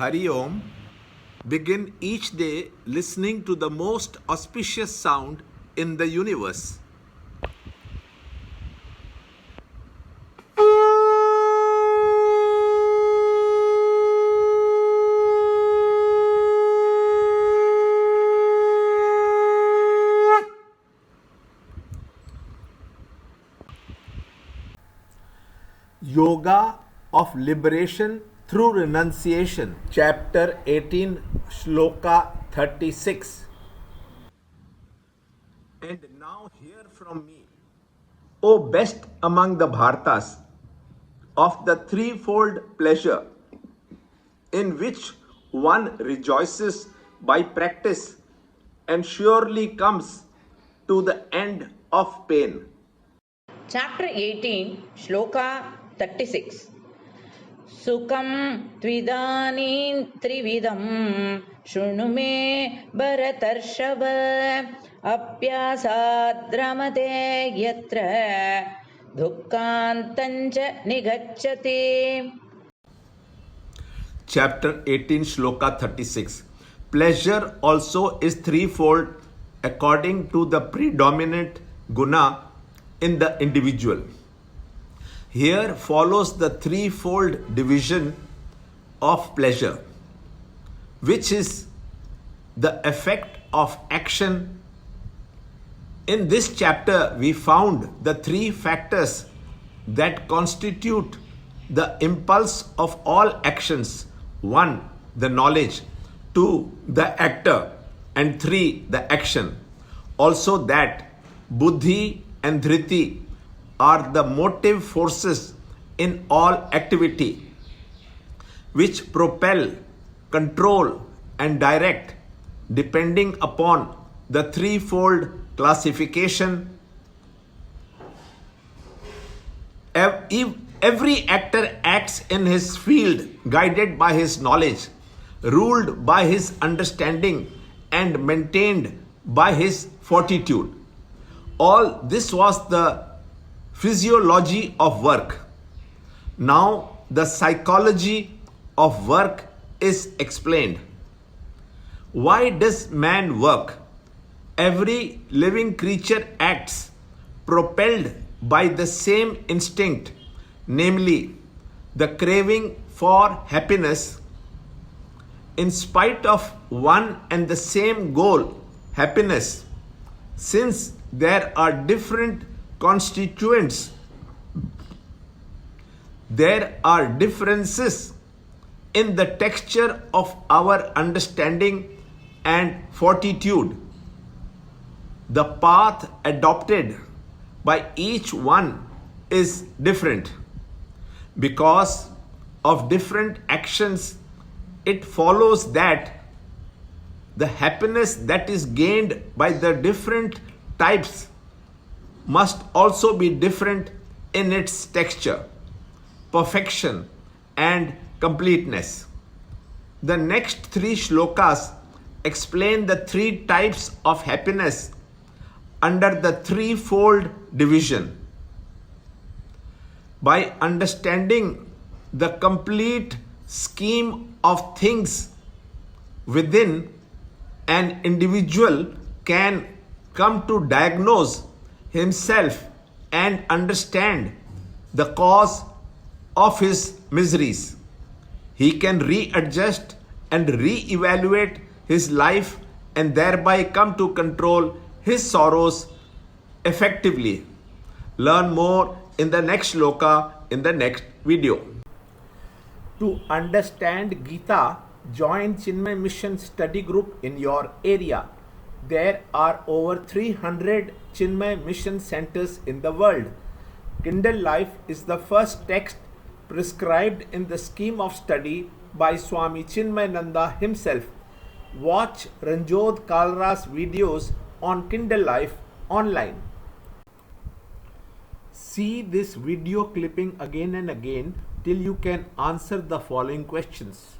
Hari Om, begin each day listening to the most auspicious sound in the universe. Yoga of Liberation through Renunciation, Chapter 18, Shloka 36. And now hear from me, O best among the Bhartas, of the threefold pleasure in which one rejoices by practice and surely comes to the end of pain. Chapter 18, Shloka 36. Sukam tvidani trividam shunu me bharatarshava apyasad ramate yatra dukkantancha nigacchati. Chapter 18, Shloka 36. Pleasure also is threefold according to the predominant guna in the individual. Here follows the threefold division of pleasure, which is the effect of action. In this chapter, we found the three factors that constitute the impulse of all actions. 1. The knowledge. 2. The actor. And 3. The action. Also that buddhi and dhriti are the motive forces in all activity, which propel, control, and direct depending upon the threefold classification. Every actor acts in his field guided by his knowledge, ruled by his understanding, and maintained by his fortitude. All this was the physiology of work. Now the psychology of work is explained. Why does man work? Every living creature acts propelled by the same instinct, namely the craving for happiness. In spite of one and the same goal, happiness, since there are different constituents, there are differences in the texture of our understanding and fortitude. The path adopted by each one is different. Because of different actions, it follows that the happiness that is gained by the different types must also be different in its texture, perfection, and completeness. The next three shlokas explain the three types of happiness under the threefold division. By understanding the complete scheme of things within, an individual can come to diagnose himself and understand the cause of his miseries. He can readjust and reevaluate his life and thereby come to control his sorrows effectively. Learn more in the next shloka in the next video. To understand Gita, join Chinmaya Mission study group in your area. There are over 300 Chinmaya Mission centers in the world. Kindle Life is the first text prescribed in the scheme of study by Swami Chinmayananda himself. Watch Ranjod Kalra's videos on Kindle Life online. See this video clipping again and again till you can answer the following questions.